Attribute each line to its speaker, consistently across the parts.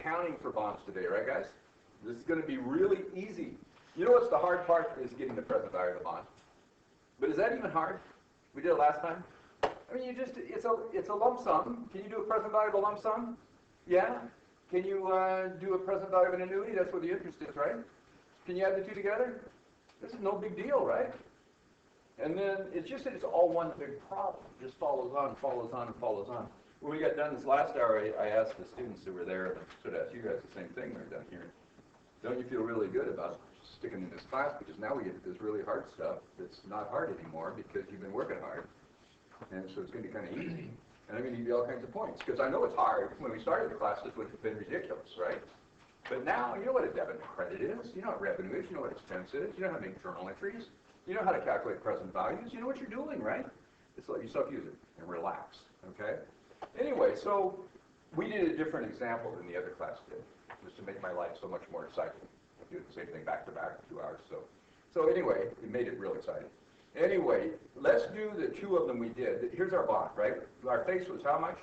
Speaker 1: accounting for bonds today, right, guys? This is going to be really easy. You know what's the hard part is getting the present value of the bond. But is that even hard? We did it last time. I mean, it's a lump sum. Can you do a present value of a lump sum? Yeah. Can you do a present value of an annuity? That's what the interest is, right? Can you add the two together? This is no big deal, right? And then it's just that it's all one big problem. It just follows on, follows on, and follows on. When we got done this last hour, I asked the students who were there, and I should ask you guys the same thing when you're done here. Don't you feel really good about sticking in this class? Because now we get to this really hard stuff that's not hard anymore because you've been working hard. And so it's going to be kind of easy. And I'm going to give you all kinds of points. Because I know it's hard. When we started the class, this would have been ridiculous, right? But now, you know what a debit and credit is. You know what revenue is. You know what expense is. You know how to make journal entries. You know how to calculate present values. You know what you're doing, right? Just let yourself use it and relax, okay? Anyway, so we did a different example than the other class did, just to make my life so much more exciting. I do the same thing back to back for 2 hours. So anyway, it made it real exciting. Anyway, let's do the two of them we did. Here's our bond, right? Our face was how much?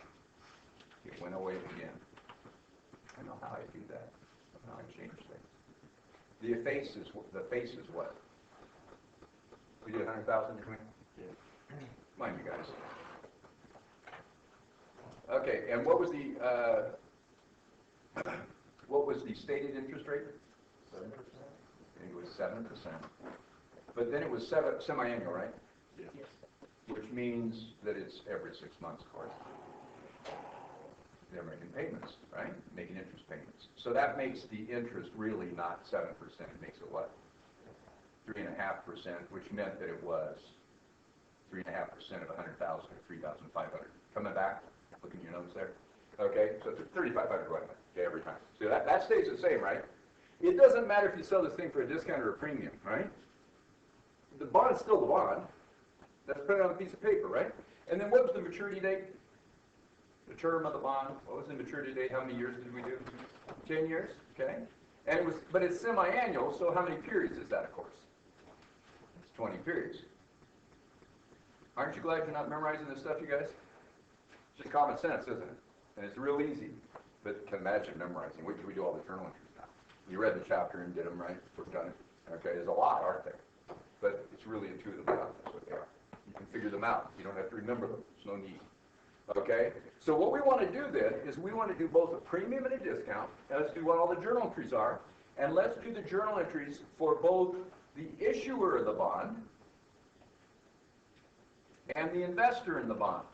Speaker 1: It went away again. I know how I do that. I know how I change things. The face is what? We did 100,000 between? Yeah. Mind you guys. Okay, and what was the stated interest rate? 7%. I think it was 7%. But then it was semi-annual, right? Yes. Which means that it's every 6 months, of course. They're making payments, right? Making interest payments. So that makes the interest really not 7%. It makes it what? 3.5%, which meant that it was 3.5% of 100,000 or 3,500. Coming back, look in your notes there. Okay, so it's 3,500 right now, okay, every time. So that stays the same, right? It doesn't matter if you sell this thing for a discount or a premium, right? The bond is still the bond. That's printed on a piece of paper, right? And then what was the maturity date? The term of the bond. What was the maturity date? How many years did we do? 10 years, okay? And it was, but it's semi-annual, so how many periods is that, of course? It's 20 periods. Aren't you glad you're not memorizing this stuff, you guys? It's just common sense, isn't it? And it's real easy. But you can imagine memorizing. Wait till we do all the journal entries now. You read the chapter and did them, right? We've done it. Okay, there's a lot, aren't there? But it's really intuitive enough. That's what they are. You can figure them out. You don't have to remember them. There's no need. Okay? So what we want to do then is we want to do both a premium and a discount. And let's do what all the journal entries are. And let's do the journal entries for both the issuer of the bond and the investor in the bond.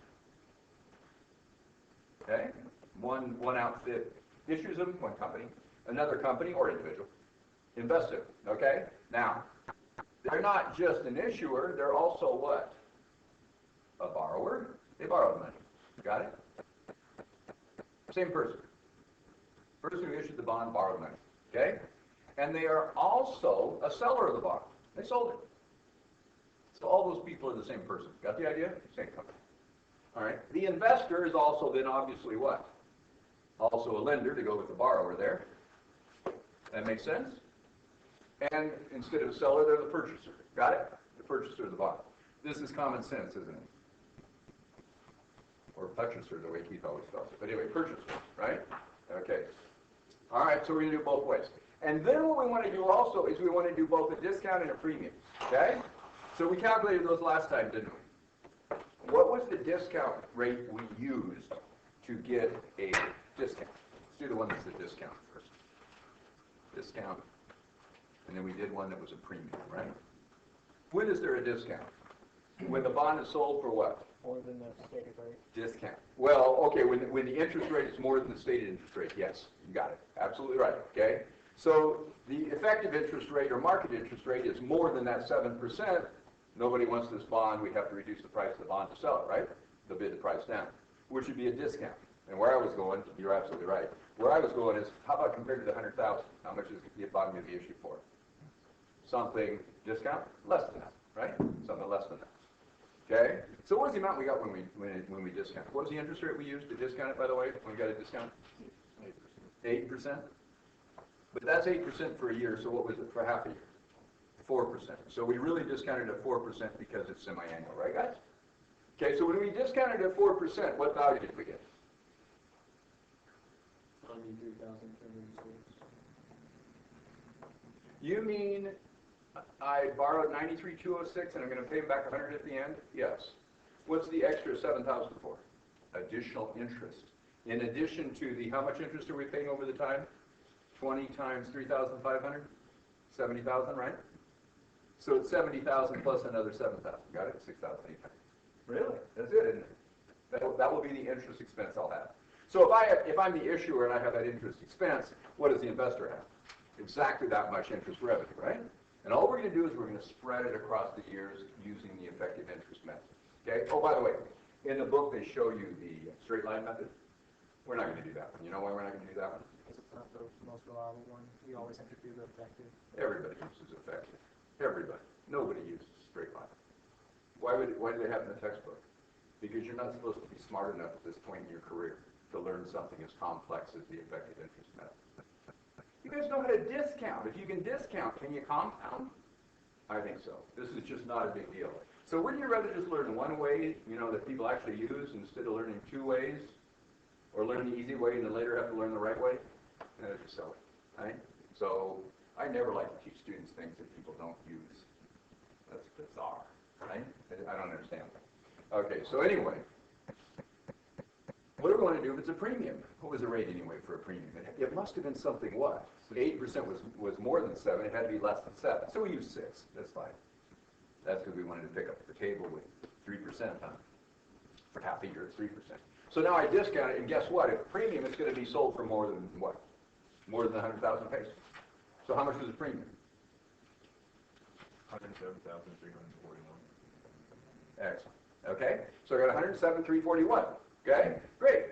Speaker 1: Okay? One outfit issues them, one company. Another company or individual invests it. Okay? Now, they're not just an issuer, they're also what? A borrower. They borrow the money. Got it? Same person. Person who issued the bond borrowed the money. Okay? And they are also a seller of the bond. They sold it. So all those people are the same person. Got the idea? Same company. All right. The investor is also then obviously what? Also a lender to go with the borrower there. That makes sense? And instead of a seller, they're the purchaser. Got it? The purchaser of the bond. This is common sense, isn't it? Or purchaser, the way Keith always spells it. But anyway, purchaser, right? Okay. All right, so we're going to do both ways. And then what we want to do also is we want to do both a discount and a premium. Okay? So we calculated those last time, didn't we? What was the discount rate we used to get a discount? Let's do the one that's the discount first. Discount. And then we did one that was a premium, right? When is there a discount? When the bond is sold for what?
Speaker 2: More than the stated rate.
Speaker 1: Discount. Well, okay, when the interest rate is more than the stated interest rate, yes, you got it. Absolutely right, okay? So the effective interest rate or market interest rate is more than that 7%. Nobody wants this bond. We have to reduce the price of the bond to sell it, right? They'll bid the price down, which would be a discount. And where I was going, you're absolutely right. Where I was going is, how about compared to the 100,000? How much is the bond going to be issued for? Something discount less than that, right? Something less than that. Okay. So what was the amount we got when we discounted? What was the interest rate we used to discount it? By the way, when we got a discount, 8%. But that's 8% for a year. So what was it for half a year? 4%. So we really discounted at 4% because it's semi-annual, right, guys? Okay. So when we discounted at 4%, what value did we get? You mean I borrowed 93,206 and I'm going to pay them back 100 at the end? Yes. What's the extra 7,000 for? Additional interest. In addition to the, how much interest are we paying over the time? 20 times 3,500? 70,000, right? So it's 70,000 plus another 7,000. Got it? 6,800. Really? That's it, isn't it? That will be the interest expense I'll have. So if I'm the issuer and I have that interest expense, what does the investor have? Exactly that much interest revenue, right? And all we're going to do is we're going to spread it across the years using the effective interest method. Okay? Oh, by the way, in the book they show you the straight line method. We're not going to do that one. You know why we're not going to do that one?
Speaker 2: Because it's not the most reliable one. You always have to do the effective.
Speaker 1: Everybody uses effective. Everybody. Nobody uses straight line. Why do they have it in the textbook? Because you're not supposed to be smart enough at this point in your career to learn something as complex as the effective interest method. You guys know how to discount. If you can discount, can you compound? I think so. This is just not a big deal. So wouldn't you rather just learn one way, that people actually use instead of learning two ways? Or learn the easy way and then later have to learn the right way? That's just silly, right? So I never like to teach students things that people don't use. That's bizarre, right? I don't understand that. Okay, so anyway, what do we want to do if it's a premium? What was the rate anyway for a premium? It must have been something what? 8% was more than 7. It had to be less than 7. So we used 6. That's fine. That's because we wanted to pick up the table with 3% on it. For half a year, it's 3%. So now I discount it, and guess what? If premium, it's going to be sold for more than what? More than 100,000 pesos. So how much was the premium?
Speaker 3: 107,341.
Speaker 1: Excellent. Okay? So I got 107,341. Okay? Great.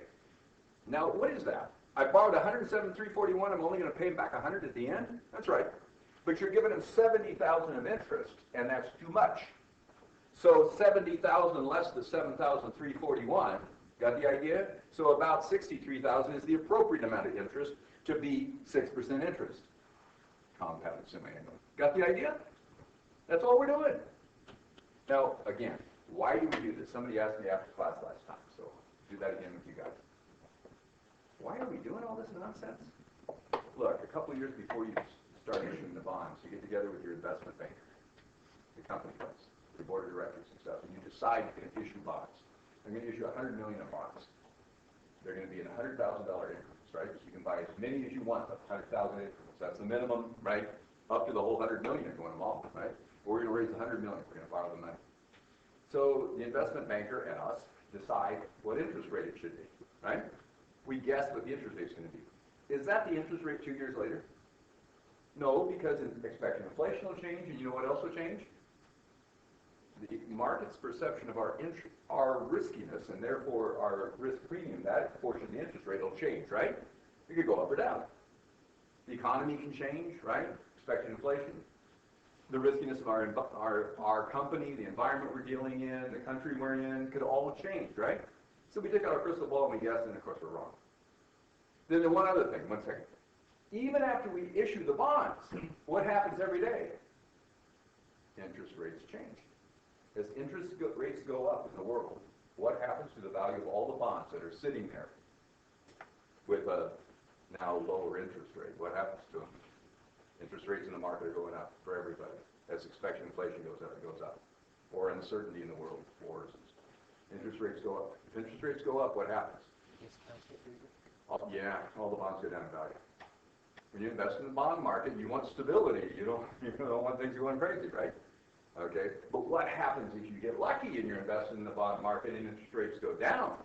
Speaker 1: Now, what is that? I borrowed 107,341. I'm only going to pay him back 100 at the end? That's right. But you're giving him 70,000 of interest, and that's too much. So 70,000 less the 7,341. Got the idea? So about 63,000 is the appropriate amount of interest to be 6% interest. Compounded semi-annually. Got the idea? That's all we're doing. Now, again, why do we do this? Somebody asked me after class last time, so I'll do that again with you guys. Why are we doing all this nonsense? Look, a couple years before you start issuing the bonds, you get together with your investment banker, the company does, the board of directors and stuff, and you decide you're going to issue bonds. I'm going to issue 100 million of bonds. They're going to be in $100,000 increments, right? So you can buy as many as you want of 100,000 increments. That's the minimum, right? Up to the whole 100 million if you want them all, right? We're going to raise 100 million. We're going to borrow the money. So the investment banker and us decide what interest rate it should be, right? We guess what the interest rate is going to be. Is that the interest rate 2 years later? No, because expected inflation will change, and you know what else will change? The market's perception of our riskiness, and therefore our risk premium, that portion of the interest rate will change, right? It could go up or down. The economy can change, right? Expected inflation. The riskiness of our company, the environment we're dealing in, the country we're in, could all change, right? So we take out our crystal ball and we guess, and of course we're wrong. Then there's one other thing, 1 second. Even after we issue the bonds, what happens every day? Interest rates change. As interest rates go up in the world, what happens to the value of all the bonds that are sitting there with a now lower interest rate? What happens to them? Interest rates in the market are going up for everybody. As expected inflation goes up, it goes up. Or uncertainty in the world, wars. Interest rates go up. If interest rates go up, what happens? All the bonds go down in value. When you invest in the bond market, you want stability. You don't want things going crazy, right? Okay, but what happens if you get lucky and you're investing in the bond market and interest rates go down?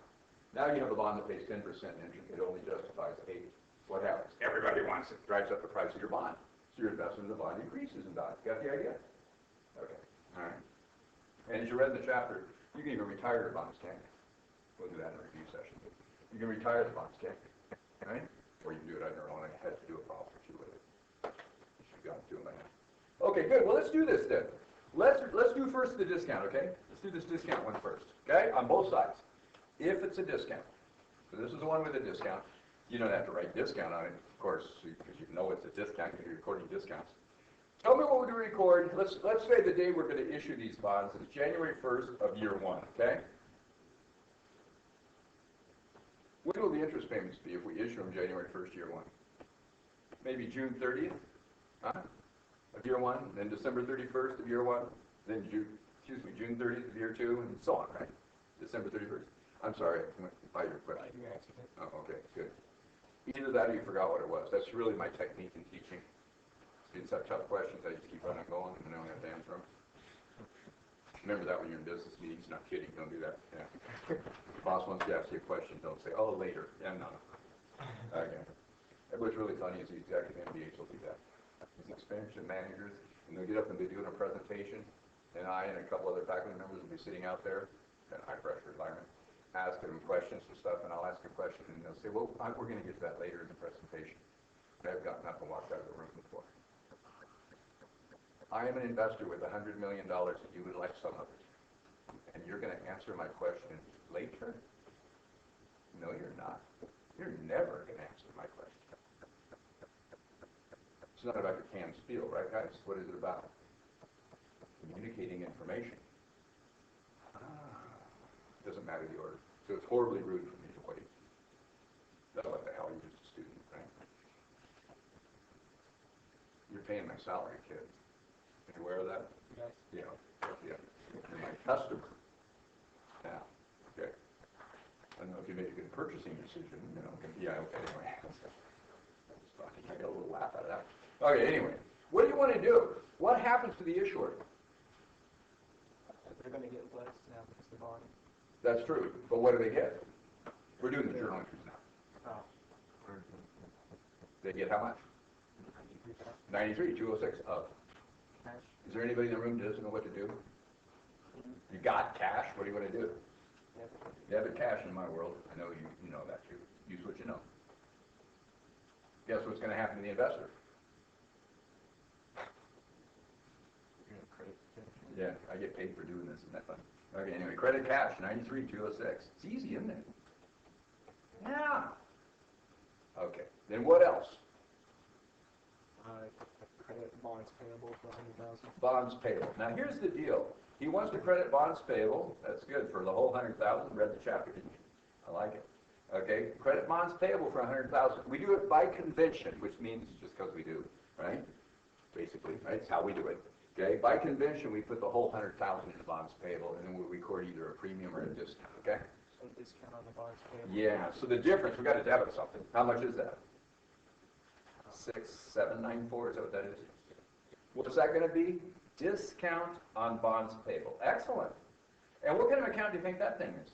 Speaker 1: Now you have a bond that pays 10% interest. It only justifies 8. What happens? Everybody wants it. Drives up the price of your bond. So your investment in the bond increases in value. Got the idea? Okay, all right. And as you read in the chapter, you can even retire your bonds, can't you? We'll do that in a review session. You can retire the bonds, can't you? Right? Or you can do it on your own. I had to do a problem or two with it. You've got to do it by now. Okay, good. Well, let's do this then. Let's do first the discount, okay? Let's do this discount one first, okay? On both sides. If it's a discount. So this is the one with a discount. You don't have to write discount on it, of course, because you know it's a discount because you're recording discounts. Tell me what we're going to record. Let's say the day we're going to issue these bonds is January 1st of year 1, okay? When will the interest payments be if we issue them January 1st, year one? Maybe June 30th, huh? Of year one, then December 31st of year one, then June 30th of year two, and so on, right? December 31st. I'm sorry, I went by your question.
Speaker 2: You answered it.
Speaker 1: Oh, okay, good. Either that or you forgot what it was. That's really my technique in teaching. It's such tough questions, I just keep running going, and I don't have to answer them. Remember that when you're in business meetings, not kidding, don't do that. Yeah. Boss wants to ask you a question, don't say, oh, later. Yeah, no. Okay. What's really funny is the executive MBAs will do that. These expansion managers, and they'll get up and be doing a presentation, and I and a couple other faculty members will be sitting out there in a high-pressure environment, asking them questions and stuff, and I'll ask a question, and they'll say, well, we're going to get to that later in the presentation. And I've gotten up and walked out of the room before. I am an investor with $100 million that you would like some of it. And you're going to answer my question later? No, you're not. You're never going to answer my question. It's not about your canned steel, right, guys? What is it about? Communicating information. Doesn't matter the order. So it's horribly rude for me to wait. That's what the hell you're just a student, right? You're paying my salary, kid. Are you aware of that?
Speaker 2: Yes.
Speaker 1: Yeah. You're my customer. Now, okay. I don't know if you made a good purchasing decision, you know. Yeah, okay, anyway. I got a little laugh out of that. Okay, anyway. What do you want to do? What happens to the issuer?
Speaker 2: They're going to get less now because the bond.
Speaker 1: That's true. But what do they get? We're doing the journal entries now.
Speaker 2: Oh.
Speaker 1: They get how much? 93,206 of.
Speaker 2: Cash.
Speaker 1: Is there anybody in the room that doesn't know what to do? You got cash, what do you want to do? Debit cash in my world. I know you know that too. Use what you know. Guess what's going to happen to the investor? Yeah, I get paid for doing this, isn't that fun? Okay, anyway, credit cash, 93,206. It's easy, isn't it? Yeah. Okay, then what else?
Speaker 2: Credit bonds payable for 100,000.
Speaker 1: Bonds payable. Now here's the deal. He wants to credit bonds payable. That's good for the whole 100,000. Read the chapter, didn't you? I like it. Okay, credit bonds payable for 100,000. We do it by convention, which means just because we do, right? Basically, right? It's how we do it. Okay, by convention, we put the whole 100,000 in the bonds payable, and then we record either a premium or a discount. Okay?
Speaker 2: So discount on the bonds payable.
Speaker 1: Yeah. So the difference, we got to debit something. How much is that? 6,794. Is that what that is? What's that going to be? Discount on bonds payable. Excellent. And what kind of account do you think that thing is?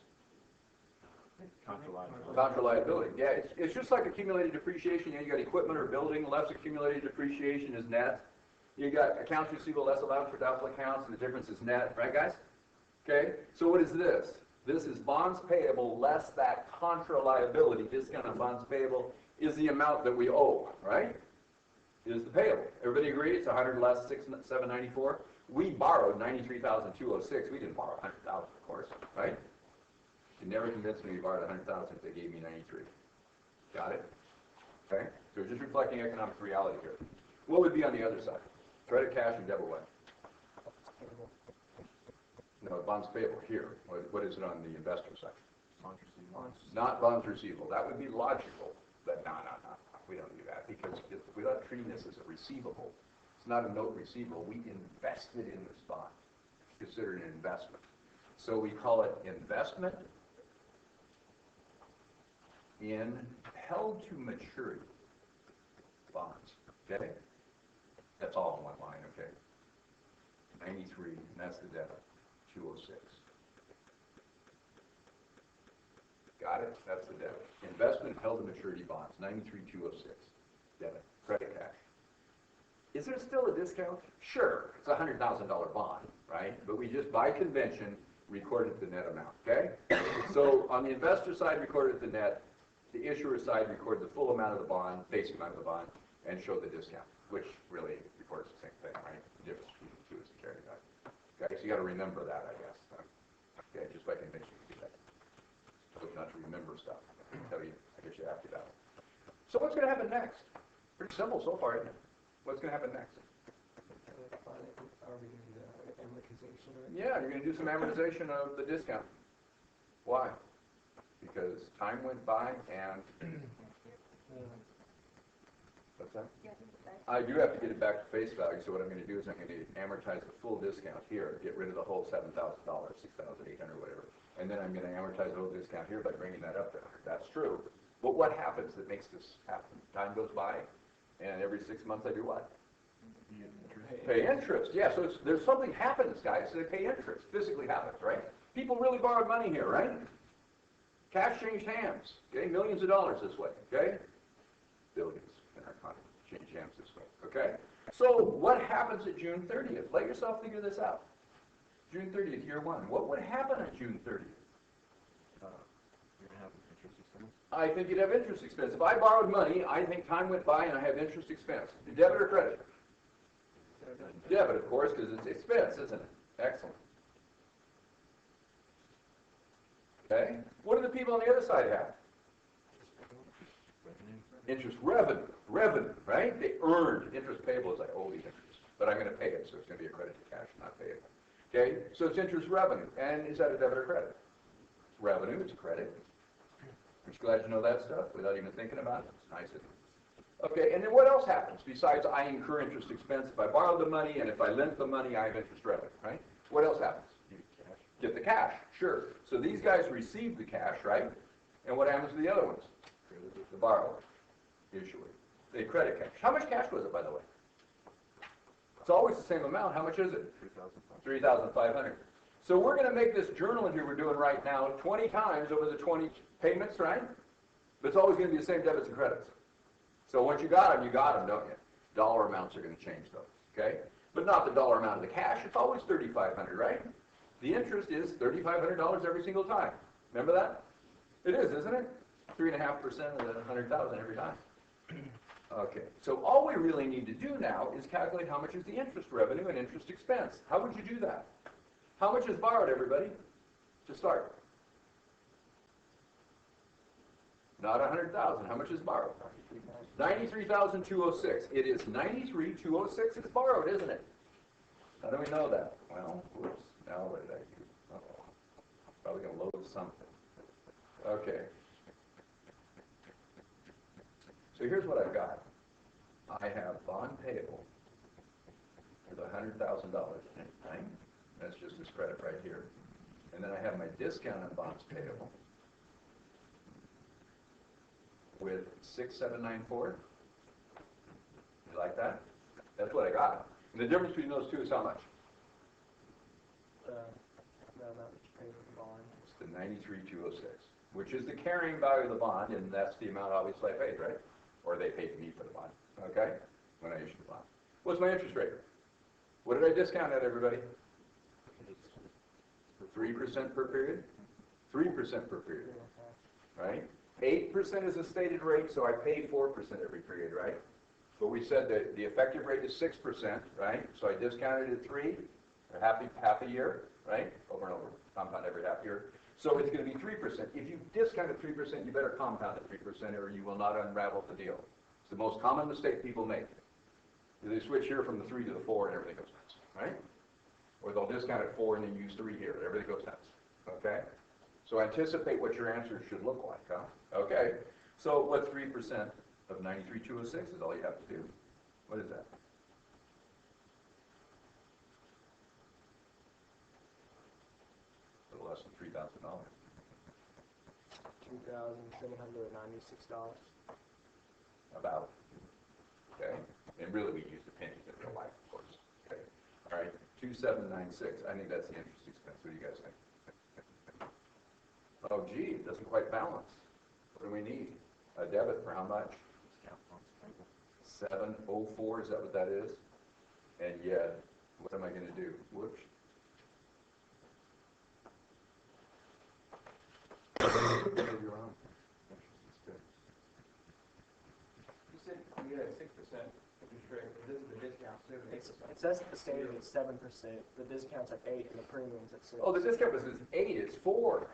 Speaker 3: Contra liability.
Speaker 1: Contra liability. Yeah, it's just like accumulated depreciation. You know, you got equipment or building, less accumulated depreciation is net. You got accounts receivable, less allowance for doubtful accounts, and the difference is net, right, guys? Okay. So what is this? This is bonds payable less that contra liability. Discount on bonds payable is the amount that we owe, right? Is the payable. Everybody agree? It's 100 less 794. We borrowed 93,206. We didn't borrow 100,000, of course, right? You never convinced me you borrowed 100,000 if they gave me 93. Got it? Okay? So we're just reflecting economic reality here. What would be on the other side? Credit, cash, and debit what?
Speaker 2: Payable.
Speaker 1: No, bonds payable here. What is it on the investor side?
Speaker 3: Bonds receivable.
Speaker 2: Bonds.
Speaker 1: Not bonds receivable. That would be logical. But no. We don't do that because we're not treating this as a receivable. It's not a note receivable. We invested in this bond. Consider it an investment. So we call it investment in held to maturity bonds. Okay? That's all in one line, okay? 93, and that's the debit. 206. Got it? That's the debit. Investment held to maturity bonds, 93,206. Debit. Credit cash. Is there still a discount? Sure. It's a $100,000 bond, right? But we just, by convention, recorded the net amount, okay? So on the investor side, recorded the net. The issuer side, record the full amount of the bond, basic amount of the bond, and show the discount, which really records the same thing, right? The difference between the two is the carrying value. Okay, so you got to remember that, I guess. Okay, just by convention, you do that. So not to remember stuff. Tell you, I guess you have to that. So what's going to happen next? Pretty simple so far, isn't it? What's going to happen next?
Speaker 2: Are we going to do the amortization of it?
Speaker 1: Yeah, you're going to do some amortization of the discount. Why? because time went by and, what's that? I do have to get it back to face value, so what I'm gonna do is I'm gonna amortize the full discount here, get rid of the whole $7,000, $6,800, whatever. And then I'm gonna amortize the whole discount here by bringing that up to 100. That's true. But what happens that makes this happen? Time goes by, and every 6 months I do what? Pay interest. Yeah, so there's something happens, guys. They pay interest. Physically happens, right? People really borrowed money here, right? Cash changed hands. Okay, millions of dollars this way. Okay, billions in our economy change hands this way. Okay. So what happens at June 30th? Let yourself figure this out. June 30th, year one. What would happen on June 30th?
Speaker 3: You're gonna have interest expense.
Speaker 1: I think you'd have interest expense. If I borrowed money, I think time went by and I have interest expense. Debit or credit? Debit, of course, because it's expense, isn't it? Excellent. Okay. What do the people on the other side have? Interest revenue. Revenue, right? They earned interest payable as I owe these interest, but I'm going to pay it, so it's going to be a credit to cash, not payable. Okay. So it's interest revenue, and is that a debit or credit? It's revenue. It's credit. I'm just glad you know that stuff without even thinking about it. It's nice of you. Okay, and then what else happens besides I incur interest expense? If I borrow the money and if I lend the money, I have interest revenue, right? What else happens? You get the cash, sure. So these guys receive the cash, right? And what happens to the other ones? The borrower, issuer. They credit cash. How much cash was it, by the way? It's always the same amount. How much is it? $3,500. So we're going to make this journal in here we're doing right now 20 times over the 20 payments, right? But it's always going to be the same debits and credits. So once you got them, don't you? Dollar amounts are going to change, though, okay? But not the dollar amount of the cash. It's always $3,500, right? The interest is $3,500 every single time. Remember that? It is, isn't it? 3.5% of the 100,000 every time. Okay, so all we really need to do now is calculate how much is the interest revenue and interest expense. How would you do that? How much is borrowed, everybody, to start? Not 100,000. How much is borrowed? 93,206. It is 93,206 is borrowed, isn't it? How do we know that? Well, whoops. Now what did I do? Uh-oh. Probably going to load something. Okay. So here's what I've got. I have bond payable with $100,000 right? That's just this credit right here. And then I have my discount on bonds payable with 6,794. You like that? That's what I got. And the difference between those two is how much?
Speaker 2: The amount that you pay for the bond.
Speaker 1: It's the 93,206, which is the carrying value of the bond, and that's the amount obviously I paid, right? Or they paid me for the bond, okay? When I issued the bond. What's my interest rate? What did I discount at, everybody? 3% per period? 3% per period, right? 8% is a stated rate, so I pay 4% every period, right? But we said that the effective rate is 6%, right? So I discounted it at 3, or half a year, right? Over and over, compound every half year. So it's going to be 3%. If you discount at 3%, you better compound at 3%, or you will not unravel the deal. It's the most common mistake people make. They switch here from the 3 to the 4, and everything goes nuts, right? Or they'll discount at 4 and then use 3 here, and everything goes nuts, okay? So anticipate what your answer should look like, huh? Okay, so what's 3% of 93,206 is all you have to do. What is that? A little less than $3,000.
Speaker 2: $2,796.
Speaker 1: About. Okay? And really we use the pennies in real life, of course. Okay? All right, 2,796. I think that's the interest expense. What do you guys think? Oh, gee, it doesn't quite balance. What do we need? A debit for how much? 704, is that what that is? And yet, what am I going to do? Whoops. You're wrong.
Speaker 4: You said you had 6% interest rate, but this is the discount too.
Speaker 2: It says the standard is 7%, the discount's at 8, and the premium's at 6.
Speaker 1: Oh, the discount was 8, it's 4.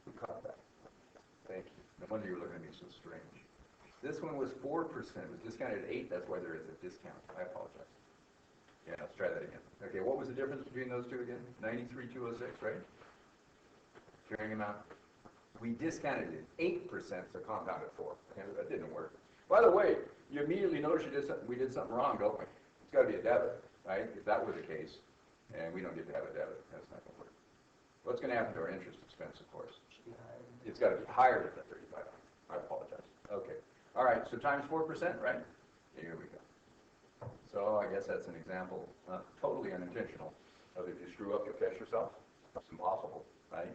Speaker 1: Who caught that? Thank you. No wonder you're looking at me so strange. This one was 4%. It was discounted at 8. That's why there is a discount. I apologize. Yeah, let's try that again. Okay, what was the difference between those two again? 93,206, right? carrying amount. We discounted it 8%, so compounded 4. And that didn't work. By the way, you immediately notice we did something wrong, don't we? It's got to be a debit, right? If that were the case, and we don't get to have a debit, that's not going to work. What's going to happen to our interest expense, of course?
Speaker 2: Should be higher.
Speaker 1: It's got to be higher than the 35. I apologize. Okay. All right, so times 4%, right? Here we go. So I guess that's an example, totally unintentional, of if you screw up, you'll catch yourself. It's impossible, right?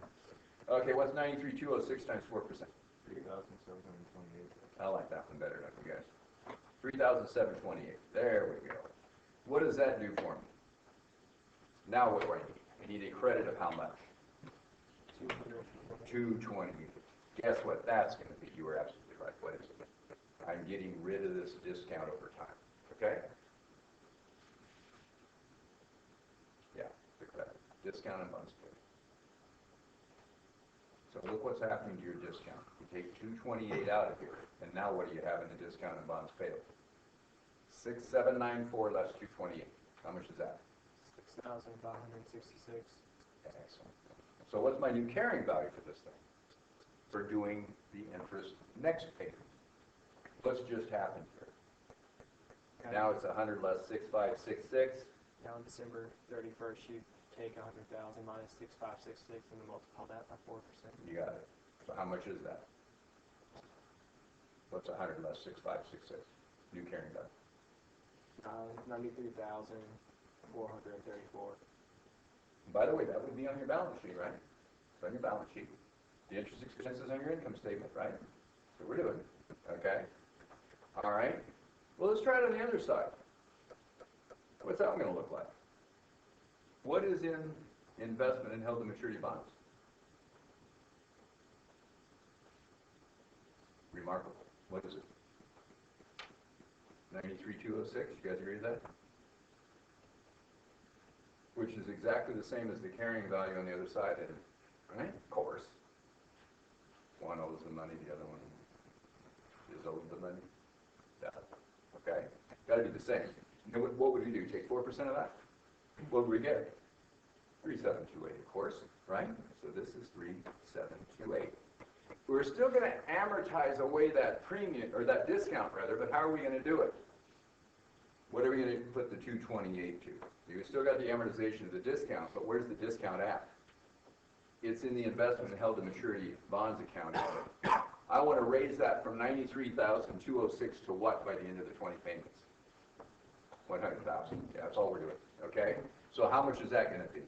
Speaker 1: Okay, what's 93,206 times 4%?
Speaker 3: 3,728.
Speaker 1: I like that one better, don't you guys? 3,728. There we go. What does that do for me? Now what do I need? I need a credit of how much? 220. Guess what that's going to be? You were absolutely right. What is it? I'm getting rid of this discount over time. Okay? Yeah, the credit. Discount and bonds paid. So look what's happening to your discount. You take 228 out of here, and now what do you have in the discount and bonds payable? 6794 less 228. How much is that?
Speaker 2: 6,566.
Speaker 1: Excellent. So what's my new carrying value for this thing? For doing the interest next payment. What's just happened here? Now it's 100 less 6566.
Speaker 2: Now on December 31st, you take 100,000 minus 6,566 and then multiply that by 4%.
Speaker 1: You got it. So how much is that? What's 100 less 6566? New carrying value.
Speaker 2: 93,434.
Speaker 1: By the way, that would be on your balance sheet, right? It's on your balance sheet. The interest expenses on your income statement, right? That's what we're doing. Okay? All right? Well, let's try it on the other side. What's that one going to look like? What is in investment in held-to-maturity bonds? Remarkable. What is it? 93,206. You guys agree with that? Which is exactly the same as the carrying value on the other side, isn't it? Right? Of course. One owes the money, the other one is owed the money. Yeah. Okay? Got to be the same. You know what would we do? Take 4% of that? What would we get? 3728, of course, right? So this is 3728. We're still going to amortize away that premium, or that discount rather, but how are we going to do it? What are we going to put the 228 to? You still got the amortization of the discount, but where's the discount at? It's in the investment held to maturity bonds account. I want to raise that from 93,206 to what by the end of the 20 payments? 100,000. Yeah, that's all we're doing. Okay? So how much is that going to be?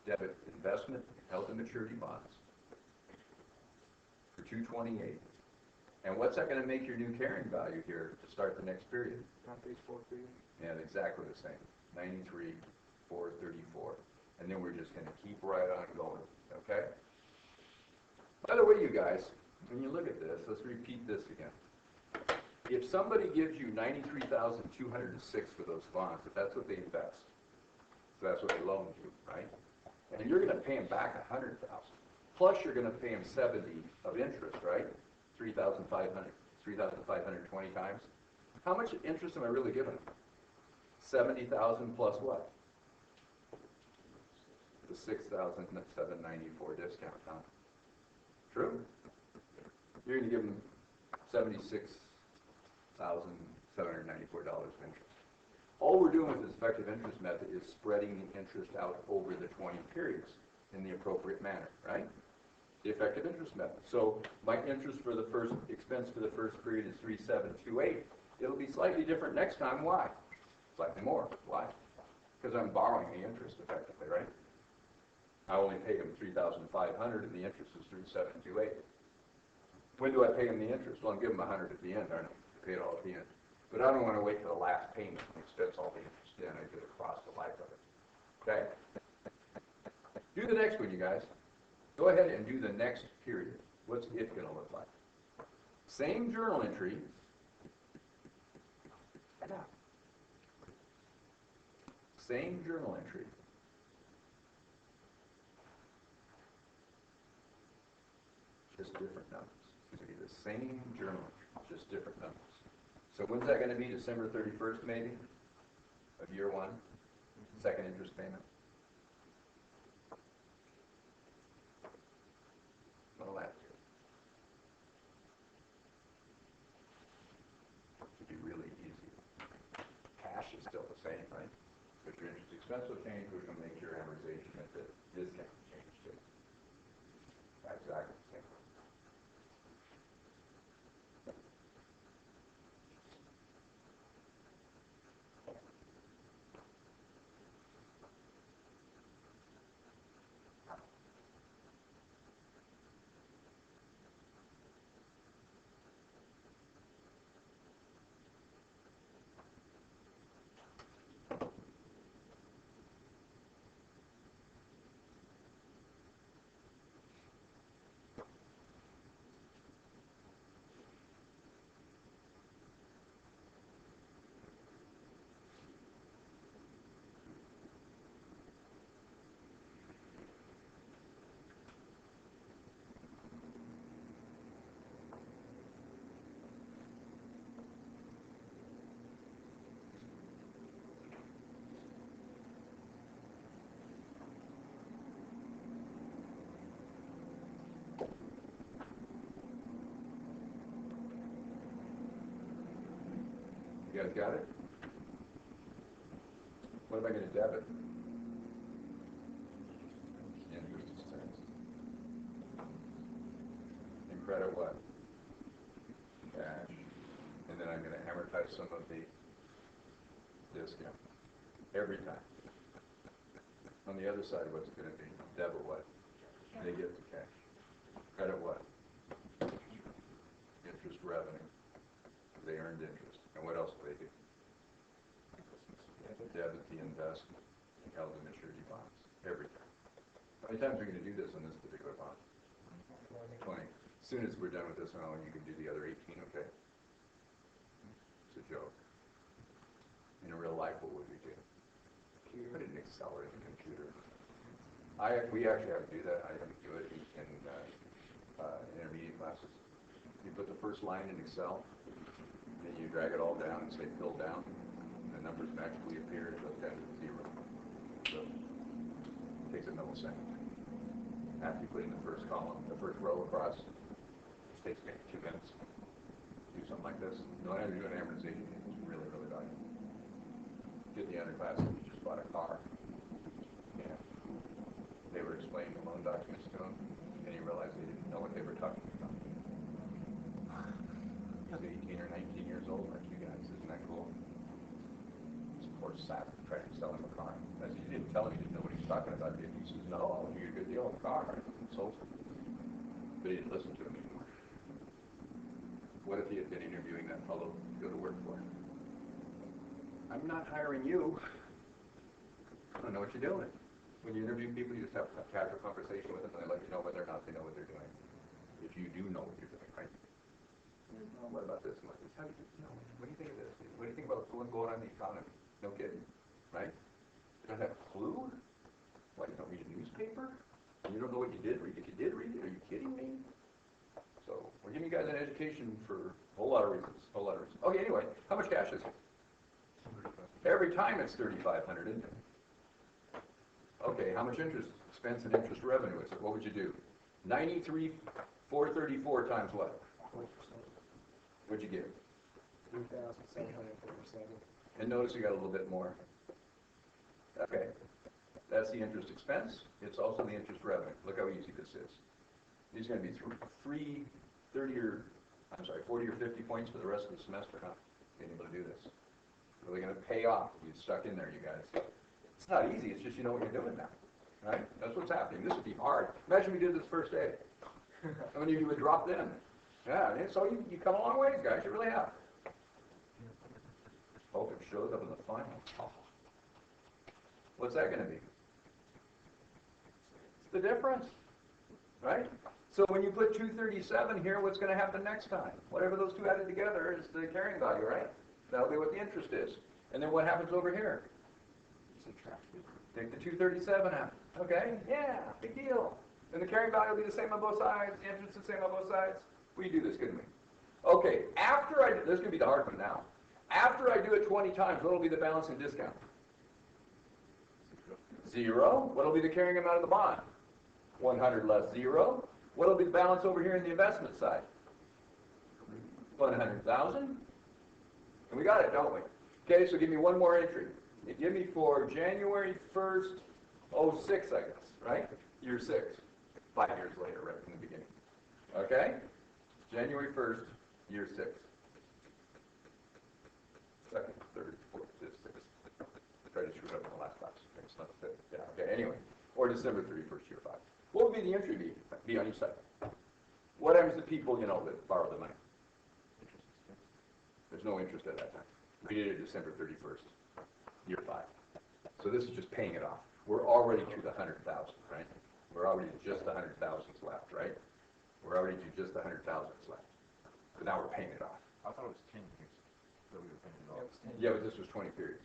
Speaker 1: Debit investment held to maturity bonds for 228. And what's that going to make your new carrying value here to start the next period?
Speaker 2: On page 4
Speaker 1: Yeah, exactly the same. 93,434. And then we're just going to keep right on going. Okay? By the way, you guys, when you look at this, let's repeat this again. If somebody gives you 93,206 for those bonds, if that's what they invest, so that's what they loan you, right? And you're going to pay them back 100,000. Plus, you're going to pay them 70 of interest, right? 3,520 times. How much interest am I really giving them? 70,000 plus what? The 6,794 discount, huh? True? You're going to give them $76,794 of interest. All we're doing with this effective interest method is spreading the interest out over the 20 periods in the appropriate manner, right? The effective interest method. So my interest for the first expense for the first period is 3,728. It'll be slightly different next time. Why? Slightly more. Why? Because I'm borrowing the interest effectively, right? I only pay him 3,500 and the interest is 3,728. When do I pay him the interest? Well, I'm giving him 100 at the end, aren't I? Pay it all at the end. But I don't want to wait till the last payment and expense all the interest in. I get across the life of it. Okay? Do the next one, you guys. Go ahead and do the next period. What's it going to look like? Same journal entry. Same journal entry. Just different numbers. It's going to be the same journal entry, just different numbers. So when's that going to be? December 31st, maybe, of year one, second interest payment. expense will change, which will make your amortization at the discount change too. Exactly the same. You guys got it? What am I going to debit? Interest expense. And credit what? Cash. And then I'm going to amortize some of the discount. Every time. On the other side, what's it going to be? Debit what? Negative to cash. Credit what? Interest revenue. They earned interest. And what else do they do? Debit the investment held in maturity bonds. Every time. How many times are we going to do this on this particular bond? 20. As soon as we're done with this one, you can do the other 18, okay? It's a joke. In real life, what would we do? Put it in Excel or in the computer. We actually have to do that. I have to do it in intermediate classes. You put the first line in Excel, then you drag it all down and say fill down. The numbers magically appear, it goes down to 0. So it takes a millisecond. After you put in the first column, the first row across, it takes maybe 2 minutes. Do something like this. You don't have to do an amortization. It's really, really valuable. Did the other class, you just bought a car. And they were explaining the loan documents to him, and he realized they didn't know what they were talking about. He's 18 or 19 years old, like you guys. Isn't that cool? Poor sap trying to sell him a car. I said, you didn't tell him you didn't know what he was talking about, did you? He says, no, I'll give you a good deal on the car. Sold him. But he didn't listen to him anymore. What if he had been interviewing that fellow to go to work for him? I'm not hiring you. I don't know what you're doing. When you interview people, you just have a casual conversation with them, and they let you know whether or not they know what they're doing. If you do know what you're doing, right? Well, what about this? What do you think of this? What do you think about what's going on in the economy? No kidding, right? You don't have a clue? What, you don't read a newspaper? You don't know what you did read? If you did read it, are you kidding me? So, we're giving you guys an education for a whole lot of reasons. Okay, anyway, how much cash is it? Every time it's $3,500, isn't it? Okay, how much interest expense and interest revenue is it? What would you do? 93,434 times what?
Speaker 2: 4%.
Speaker 1: What'd you get?
Speaker 2: 3,737.
Speaker 1: And notice you got a little bit more. Okay, that's the interest expense. It's also the interest revenue. Look how easy this is. These are going to be 40 or 50 points for the rest of the semester, huh? Being able to do this. Really going to pay off if you stuck in there, you guys. It's not easy. It's just you know what you're doing now, right? That's what's happening. This would be hard. Imagine we did this first day. How many of you would drop in? Yeah, so you come a long ways, guys. You really have. Hope it shows up in the final. What's that going to be? It's the difference, right? So when you put 237 here, what's going to happen next time? Whatever those two added together is the carrying value, right? That'll be what the interest is. And then what happens over here? Take the 237 out. Okay? Yeah, big deal. And the carrying value will be the same on both sides. The interest is the same on both sides. We do this, couldn't we? Okay, after I do, this is going to be the hard one now. After I do it 20 times, what will be the balance in discount? 0. What will be the carrying amount of the bond? 100 less 0. What will be the balance over here in the investment side? 100,000. And we got it, don't we? Okay, so give me one more entry. You give me for January 1st, '06, I guess, right? Year 6. 5 years later, right from the beginning. Okay? January 1st, year 6. Second, third, fourth, fifth, sixth. Tried to screw it up in the last class. It's not the fifth. Yeah, okay, anyway. Or December 31st, year 5. What would be the entry be on each side? What happens to people, you know, that borrow the money? There's no interest at that time. We did it December 31st, year 5. So this is just paying it off. We're already to the 100,000, right? We're already just the 100,000 left, right? We're already to just the 100,000 left. But now we're paying it off.
Speaker 3: I thought it was 10 years that we were paying it off.
Speaker 1: Yeah, but this was 20 periods.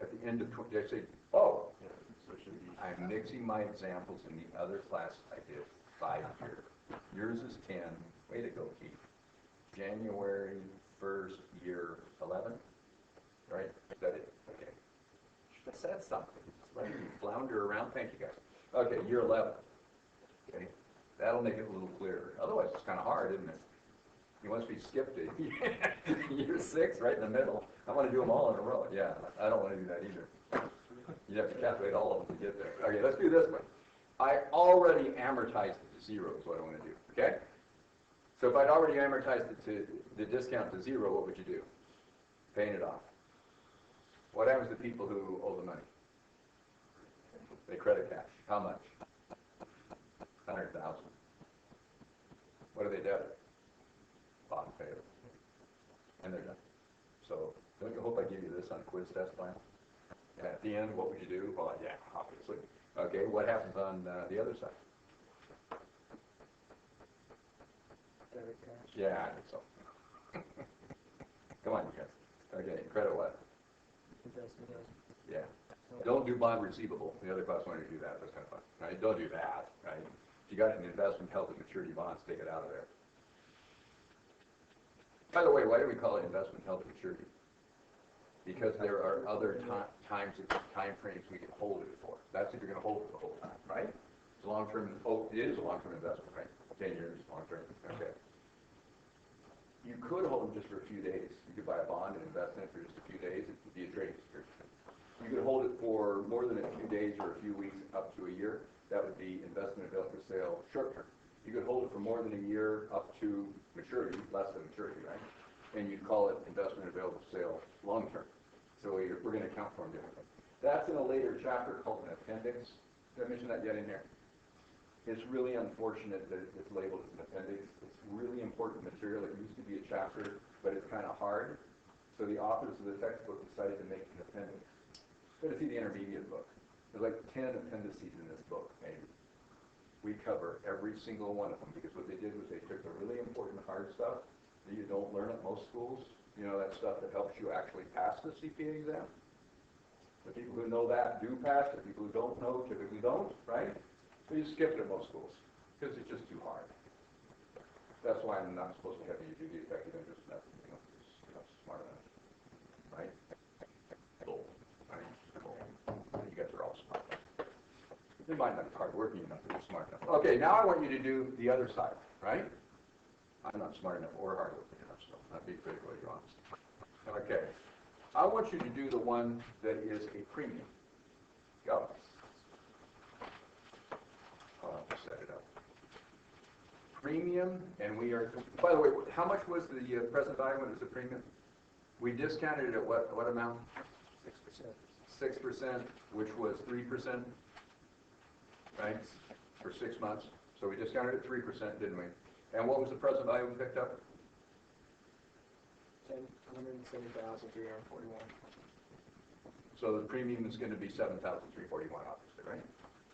Speaker 1: At the end of 20, I say, oh,
Speaker 3: Yeah, so it should be.
Speaker 1: I'm mixing my examples. In the other class I did 5 years. Yours is 10. Way to go, Keith. January 1st, year 11, right? Is that it? Okay. Should have said something. Just letting me flounder around. Thank you, guys. Okay, year 11. Okay, that'll make it a little clearer. Otherwise, it's kind of hard, isn't it? You once we skipped it, year 6, right in the middle. I want to do them all in a row. Yeah, I don't want to do that either. You have to calculate all of them to get there. Okay, let's do this one. I already amortized it to 0 is what I want to do. Okay? So if I'd already amortized it to the discount to 0, what would you do? Paying it off. What happens to people who owe the money? They credit cash. How much? 100,000. What do they debit? Bond payable. And they're done. So don't you hope I give you this on a quiz test plan? And at the end, what would you do? Well, yeah, obviously. Okay, what happens on the other side?
Speaker 2: Debit cash.
Speaker 1: Yeah, I think so. Come on, you guys. Okay, credit what?
Speaker 2: Investment.
Speaker 1: Yeah. Don't do bond receivable. The other class wanted to do that. That's kind of fun. Right? Don't do that. Right? If you got an investment held at maturity bonds, take it out of there. By the way, why do we call it investment held at maturity? Because there are other time frames we can hold it for. That's if you're going to hold it the whole time, right? It's a long-term. Oh, it is a long-term investment, right? 10 years, long-term. Okay. You could hold them just for a few days. You could buy a bond and invest in it for just a few days. It could be a trading security. You could hold it for more than a few days or a few weeks up to a year. That would be investment available for sale short-term. You could hold it for more than a year up to maturity, less than maturity, right? And you'd call it investment available for sale long-term. So we're going to account for them differently. That's in a later chapter called an appendix. Did I mention that yet in there? It's really unfortunate that it's labeled as an appendix. It's really important material. It used to be a chapter, but it's kind of hard. So the authors of the textbook decided to make an appendix. Go to see the intermediate book. There's like 10 appendices in this book, maybe. We cover every single one of them because what they did was they took the really important hard stuff that you don't learn at most schools. You know, that stuff that helps you actually pass the CPA exam. The people who know that do pass. The people who don't know typically don't, right? So you skip it at most schools because it's just too hard. That's why I'm not supposed to have you do the effective interest method. You're not smart enough, right? Bull. Right? Bull. You guys are all smart. You might not be hardworking enough, but you're smart enough. Okay, now I want you to do the other side, right? I'm not smart enough or hardworking enough, so not be critical, you're honest. Okay. I want you to do the one that is a premium. Go. I'll have to set it up. Premium, and we are, by the way, how much was the present value when it was a premium? We discounted it at what amount? 6%. 6%, which was 3%, right, for 6 months. So we discounted it at 3%, didn't we? And what was the present value we picked up?
Speaker 2: 170,341.
Speaker 1: So the premium is going to be 7,341, obviously, right?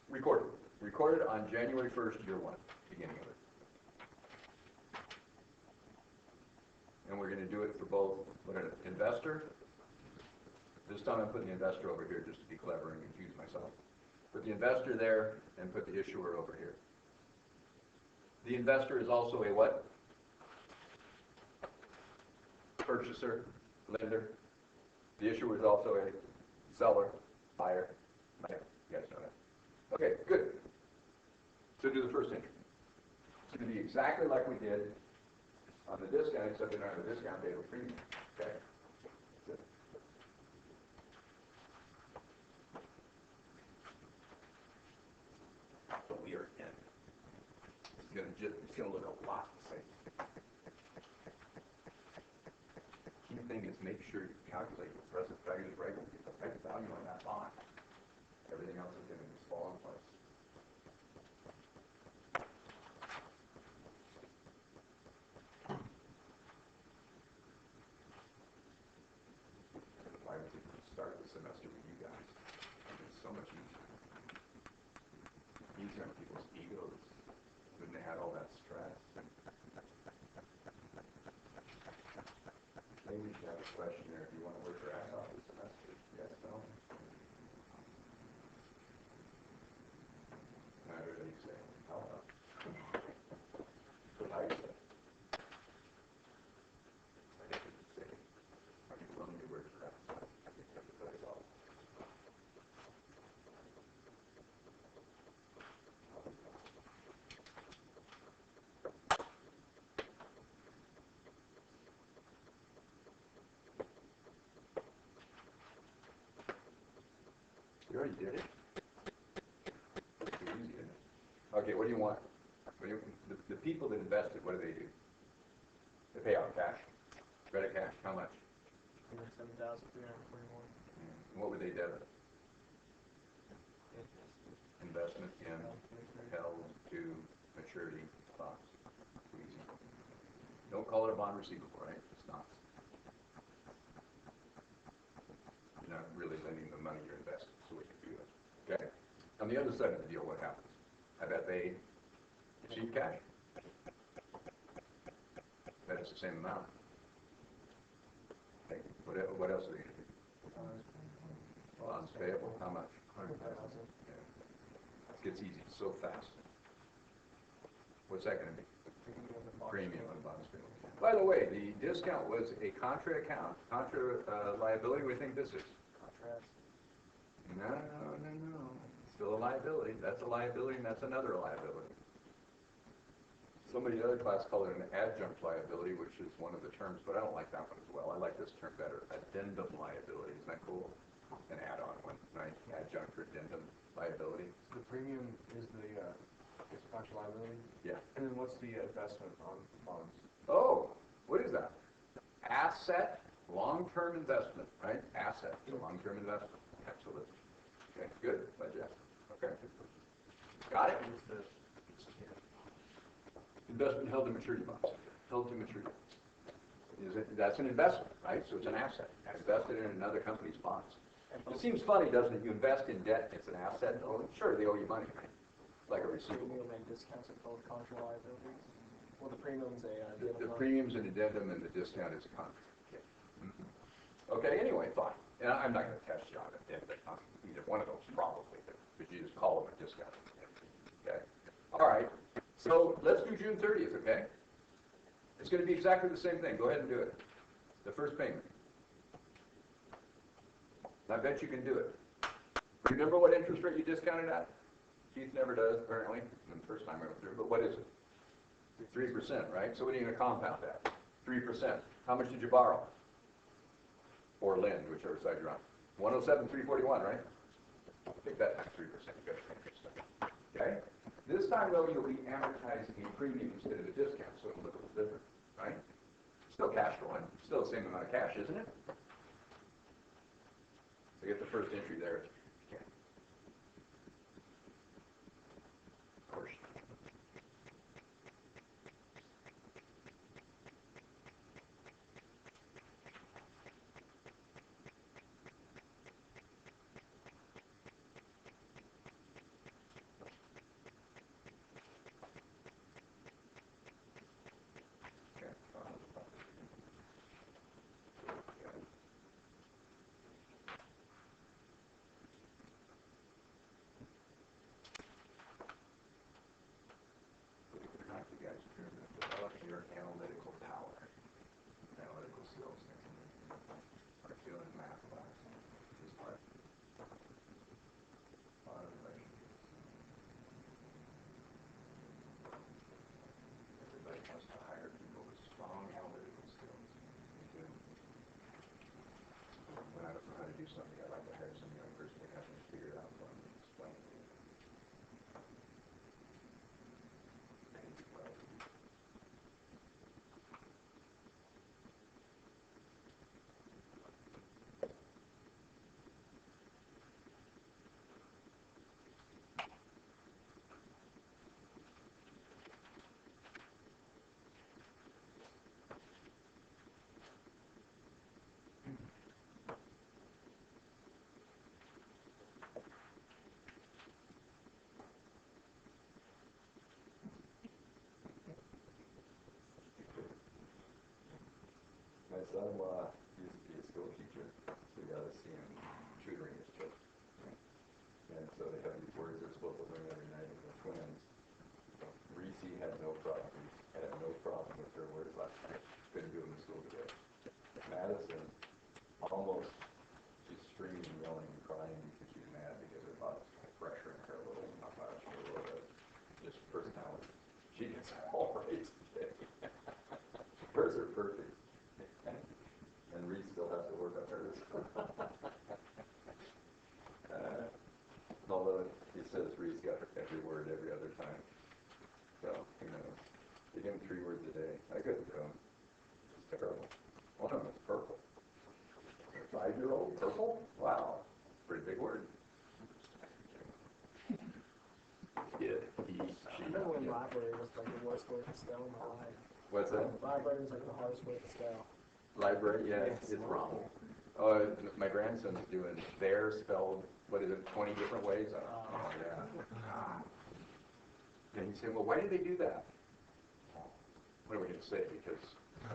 Speaker 1: Recorded. Recorded on January 1st, year 1, beginning of it. And we're going to do it for both. Look at it, investor. This time I'm putting the investor over here just to be clever and confuse myself. Put the investor there and put the issuer over here. The investor is also a what? Purchaser, lender. The issuer is also a seller, buyer. You guys know that. Okay, good. So do the first entry. It's going to be exactly like we did on the discount, except we don't have a discount, they have a premium. Okay. That's it. going to look a lot the same. Key thing is make sure you calculate the present value is right, get the right value on that bond. Everything else is going to just fall in place. Why would you start the semester with you guys? It's so much easier. Easier on people's egos. When they had all that stress. Maybe you should have a questionnaire if you want to work your ass off this semester. Yes, no? Not really say. How about? What I say. I think you should say, are you willing to work your ass off? That's all. You already did it? It's easy, isn't it? Okay, what do you want? The people that invested, what do? They pay out cash? Credit cash, how much?
Speaker 2: $7,341.
Speaker 1: And what would they debit? Investment in held to maturity bonds. Easy. Don't call it a bond receivable, right? It's not. You're not really lending the money you're investing, so we can do it. Okay? On the other side of the deal, what happens? I bet they receive cash. I bet it's the same amount. Okay. What else are they going to do? Bonds payable, how much?
Speaker 2: 100,000.
Speaker 1: Yeah. It gets easy so fast. What's that going to be? Premium on bonds payable. By the way, the discount was a contra account, contra liability. What do you think this is?
Speaker 2: Contrast.
Speaker 1: No. Still a liability. That's a liability, and that's another liability. Somebody in the other class called it an adjunct liability, which is one of the terms, but I don't like that one as well. I like this term better. Addendum liability. Isn't that cool? An add-on one, right? Adjunct or addendum liability.
Speaker 4: The premium is the financial liability,
Speaker 1: Yeah.
Speaker 4: and then what's the investment on bonds?
Speaker 1: Oh, what is that? Asset, long-term investment, right? Asset, it's a long-term investment. Absolutely. Okay, good. Glad you asked. Okay. Got it? Investment held to maturity bonds. Held to maturity. That's an investment, right? So it's an asset. Invested in another company's bonds. It seems funny, doesn't it? You invest in debt, it's an asset. Oh, sure, they owe you money, right? Like a receivable.
Speaker 2: Premium and discounts are both contra liabilities. Well, the premium's a
Speaker 1: The premium's an addendum and the discount is a contract. Okay, anyway, fine. And I'm not going to test you on it, on either one of those probably, but you just call them a discount. Okay? All right. So let's do June 30th, okay? It's going to be exactly the same thing. Go ahead and do it. The first payment. I bet you can do it. Remember what interest rate you discounted at? Keith never does, apparently, the first time I went through, but what is it? 3%, right? So what are you going to compound that? 3%. How much did you borrow? Or lend, whichever side you're on. 107,341, right? Take that times 3%. You got interest. Okay? This time, though, you'll be amortizing a premium instead of a discount, so it'll look a little different, right? Still cash flowing. Still the same amount of cash, isn't it? So get the first entry there. Okay. Of course. You guys develop your analytical power, analytical skills. Start doing math class. This part. A lot of relationships. Everybody wants to hire people with strong analytical skills. Me too. When I don't know how to do something, I like to hire some young person to help me figure it out for me and explain it to me. Well, son-in-law used to be a school teacher, so we got to see him tutoring his kids. And so they have these words they're supposed to learn every night with the twins. Reese had no problem with her words last night. Couldn't do them in school today. Madison, almost, she's screaming, yelling, and crying because she's mad because there's a lot of pressure in her little, not much, her little, just personality. She gets all right today. Hers are perfect. And Reese still has to work on hers. Although he says Reese got every word every other time. So, who knows. They give him 3 words a day. I couldn't do them. It's terrible. One of them is purple. A 5-year-old purple? Wow. Pretty big word. Kid, he, she.
Speaker 2: I remember when library was like the worst word to spell in my life.
Speaker 1: What's that?
Speaker 2: Library was like the hardest word to spell.
Speaker 1: Library, yeah,
Speaker 2: Yes.
Speaker 1: it's wrong. My grandson's doing there spelled, what is it, 20 different ways? Oh, yeah. And he said, well, why did they do that? What are we going to say? Because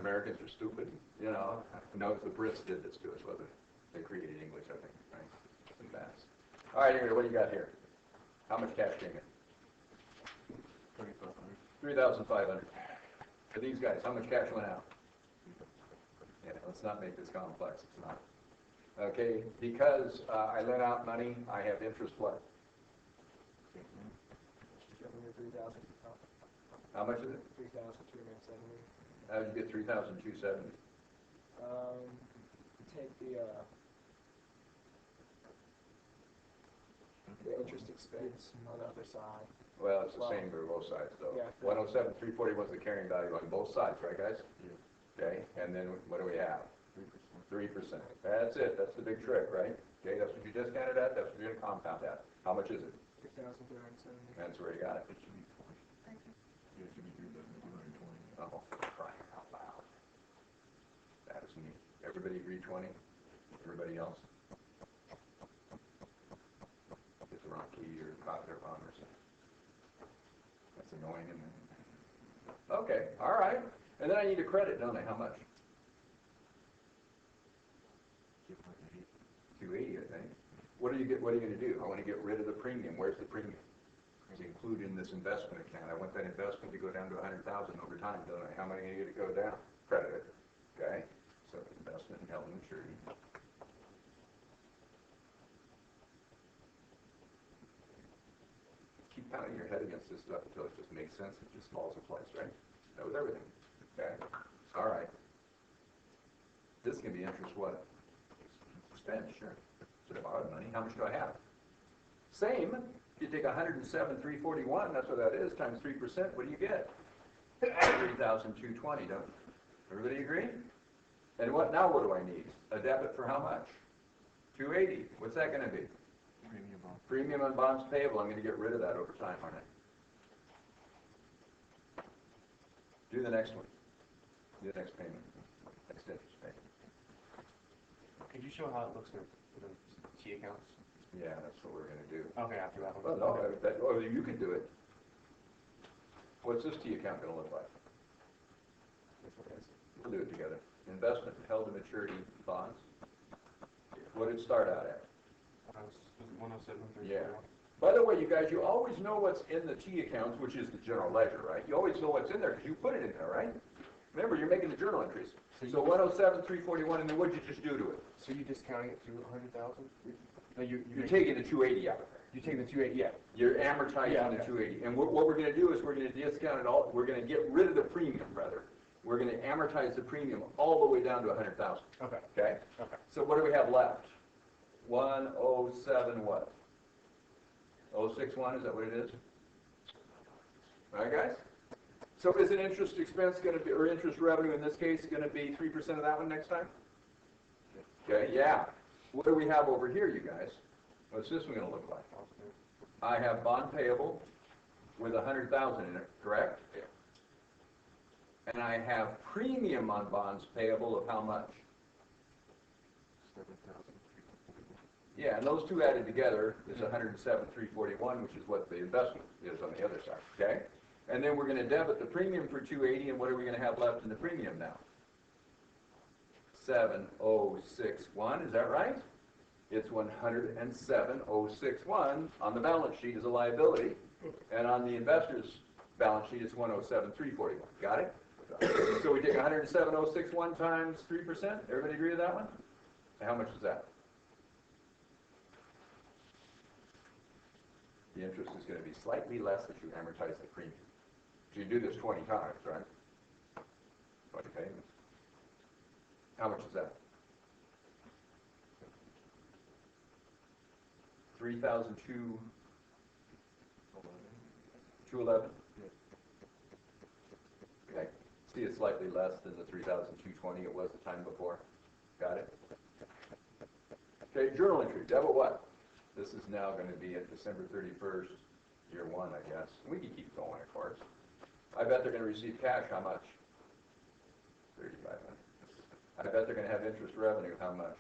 Speaker 1: Americans are stupid? You know? No, the Brits did this to us, wasn't it? They created English, I think, right? It's a mess. All right, anyway, what do you got here? How much cash came in? 3,500. For these guys, how much cash went out? Yeah, let's not make this complex. It's not. Okay, because I lent out money, I have interest what?
Speaker 2: 3,000.
Speaker 1: How much is it?
Speaker 2: 3,270.
Speaker 1: How did you get 3,270?
Speaker 2: Take the interest expense on the other side.
Speaker 1: Well, it's the same for both sides, though.
Speaker 2: Yeah.
Speaker 1: 107, 340 was the carrying value on both sides, right, guys?
Speaker 3: Yeah.
Speaker 1: Okay, and then what do we have?
Speaker 3: 3%.
Speaker 1: 3%. That's it. That's the big trick, right? Okay, that's what you discounted at. That's what you're going to compound at. How much is it?
Speaker 2: 3,370.
Speaker 1: That's where you got it.
Speaker 3: It should be 20. Yeah, it should be 3,220.
Speaker 1: Oh, for crying out loud. That is me. Everybody agree 20? Everybody else? Get the wrong key or caught their wrong or something. That's annoying, isn't it? Okay, all right. And then I need a credit, don't I? How much? 280, I think. What are you going to do? I want to get rid of the premium. Where's the premium? It's included in this investment account. I want that investment to go down to 100,000 over time, don't I? How many are you going to go down? Credit it. Okay. So investment and held maturity. Keep pounding your head against this stuff until it just makes sense. It just falls in place, right? That was everything. Okay. All right. This can be interest what? Expense, sure. So I borrowed money. How much do I have? Same. You take 107,341, that's what that is, times 3%. What do you get? 3,220, don't you? Everybody agree? And what now? What do I need? A debit for how much? 280. What's that going to be?
Speaker 3: Premium on.
Speaker 1: Premium on bonds payable. I'm going to get rid of that over time, aren't I? Do the next one. Do the next payment. Next interest payment.
Speaker 5: Could you show how it looks for the T accounts?
Speaker 1: Yeah, that's what we're going to do.
Speaker 5: Okay, after that one.
Speaker 1: Well, no, or you can do it. What's this T account going to look like? We'll do it together. Investment held to maturity bonds. What did it start out at?
Speaker 5: Was it 107,
Speaker 1: Yeah. By the way, you guys, you always know what's in the T accounts, which is the general ledger, right? You always know what's in there because you put it in there, right? Remember, you're making the journal entries. So 107, 341, and then what did you just do to it?
Speaker 5: So you're discounting it to 100,000? No,
Speaker 1: You're taking the 280 out of there.
Speaker 5: You're taking the 280, yeah.
Speaker 1: You're amortizing
Speaker 5: Yeah,
Speaker 1: the
Speaker 5: okay.
Speaker 1: 280. And what we're going to do is we're going to discount it all. We're going to get rid of the premium, rather. We're going to amortize the premium all the way down to 100,000.
Speaker 5: Okay.
Speaker 1: Okay?
Speaker 5: Okay.
Speaker 1: So what do we have left? 107 what? 061, is that what it is? All right, guys? So is an interest expense going to be, or interest revenue in this case, going to be 3% of that one next time? Okay, yeah. What do we have over here, you guys? What's this one going to look like? I have bond payable with 100,000 in it, correct?
Speaker 5: Yeah.
Speaker 1: And I have premium on bonds payable of how much?
Speaker 3: 7,000.
Speaker 1: Yeah, and those two added together is 107,341, which is what the investment is on the other side, okay? And then we're going to debit the premium for 280, and what are we going to have left in the premium now? 107,061, is that right? It's 107,061 on the balance sheet as a liability, and on the investor's balance sheet it's 107,341. Got it? So we take 107,061 times 3%. Everybody agree with that one? And how much is that? The interest is going to be slightly less as you amortize the premium. So you do this 20 times, right? 20 payments. How much is that? 3,211. Okay. See, it's slightly less than the 3,220 it was the time before. Got it? Okay, journal entry. Debit what? This is now going to be at December 31st, year one, I guess. We can keep going, of course. I bet they're going to receive cash. How much? 3,500. I bet they're going to have interest revenue. How much?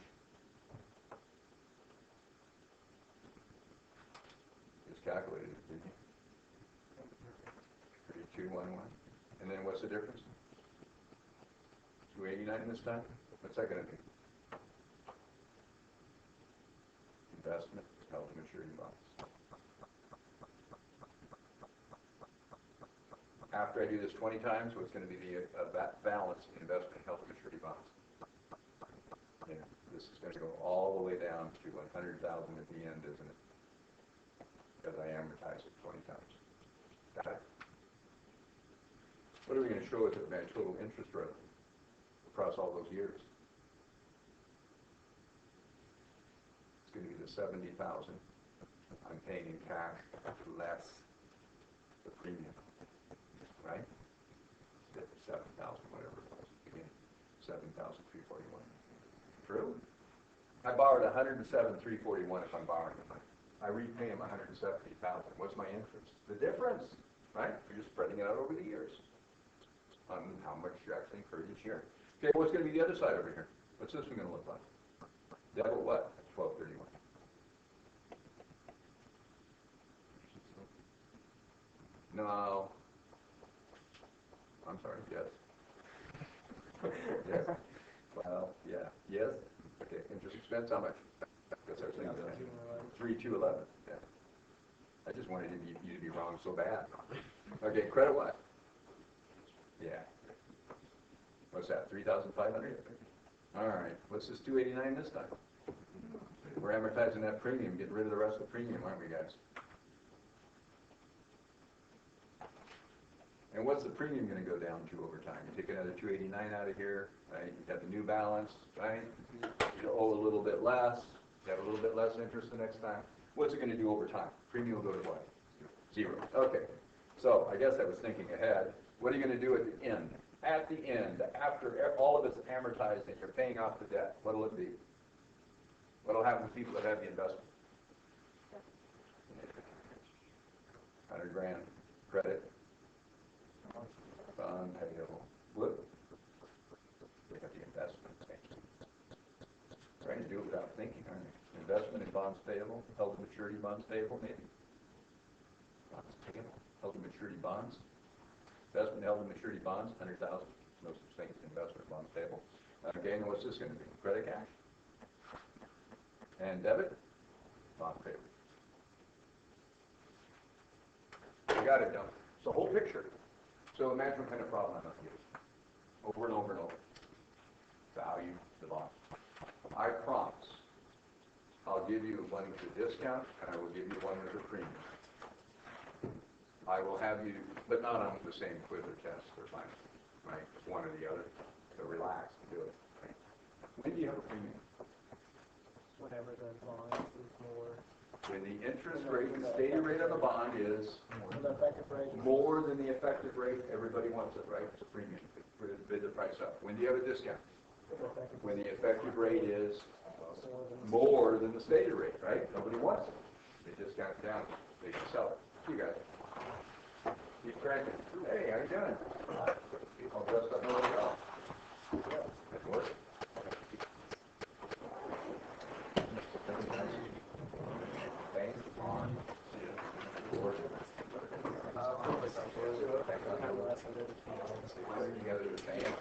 Speaker 1: Just calculated it, didn't you? 3,211. And then what's the difference? 289 this time? What's that going to be? Investment, held to maturity bonds. After I do this 20 times, what's going to be the balance in investment held to maturity bonds? Yeah, this is going to go all the way down to 100,000 at the end, isn't it? Because I amortize it 20 times. Got it? What are we going to show as my total interest revenue across all those years? It's going to be the 70,000 I'm paying in cash less the premium, right? 7,000, whatever it was. Again, 7,341. True? I borrowed 107,341 if I'm borrowing the money. I repay him 170,000. What's my interest? The difference, right? You're just spreading it out over the years on how much you actually incurred each year. Okay, what's going to be the other side over here? What's this one going to look like? Debit what? 1231. No. I'm sorry, yes. Yes. Well, yeah. Yes? Okay, interest expense, how much? That's our thing. 3,211. Yeah. I just wanted you to be wrong so bad. Okay, credit what? Yeah. What's that, 3,500? All right, what's this 289 this time? We're amortizing that premium, getting rid of the rest of the premium, aren't we, guys? And what's the premium going to go down to over time? You take another 289 out of here, right? You got the new balance, right? You owe a little bit less. You have a little bit less interest the next time. What's it going to do over time? Premium will go to what? Zero. Okay. So I guess I was thinking ahead. What are you going to do at the end? At the end, after all of it's amortized and you're paying off the debt, what will it be? What will happen to people that have the investment? 100 grand credit. Bond payable. Whoop. They have the investment. Trying to do it without thinking, aren't you? Investment in bonds payable, held to maturity bonds payable, maybe. Bonds payable, held to maturity bonds. Investment held to maturity bonds, 100,000. No such thing as investment bonds payable. Okay, and what's this going to be? Credit cash. And debit, bond payable. You got it, don't you? It's the whole picture. So imagine what kind of problem I'm going to use. Over and over and over. Value the bond. I promise I'll give you one with a discount, and I will give you one with a premium. I will have you, but not on the same quiz or test or final, right? One or the other. So relax and do it. Right? When do you have a premium?
Speaker 2: Whatever the bond is more.
Speaker 1: When the interest rate, the stated rate on the bond is
Speaker 2: The effective rate.
Speaker 1: more than the effective rate, everybody wants it, right? It's a premium. Bid the price up. When do you have a discount? When the effective rate is more than the stated rate, right? Nobody wants it. They discount it down. They can sell it. You guys. Keep cranking. Hey, how you doing? All dressed up really well. Good work. Thanks. On. Work. Together the same.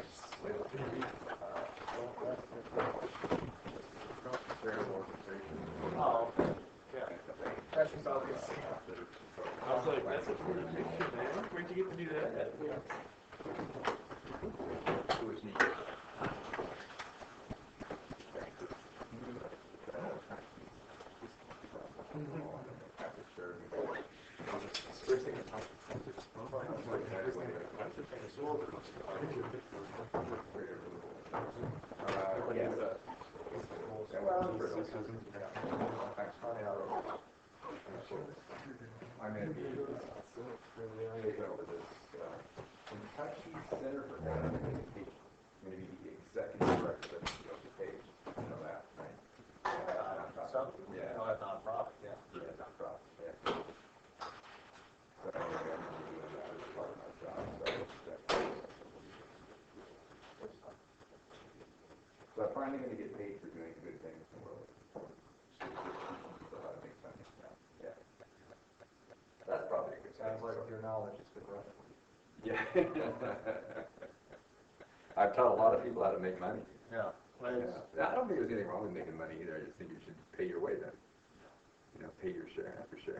Speaker 1: It was neat. First thing I'm going to be taking over this Kentucky Center for Economic Education. I'm going to be the executive director of the page. You know that, right? Yeah.
Speaker 4: No, that's nonprofit, yeah.
Speaker 1: Yeah, nonprofit, yeah. So I'm going to be doing that as part of my job. So I'm finally going to get paid for doing good things in the world. So that makes sense. Yeah. That's probably a good
Speaker 4: Sounds
Speaker 1: thing.
Speaker 4: like your knowledge is good, right?
Speaker 1: Yeah. I've taught a lot of people how to make money.
Speaker 4: Yeah.
Speaker 1: Yeah. I don't think there's anything wrong with making money either. I just think you should pay your way then. You know, pay your share after share.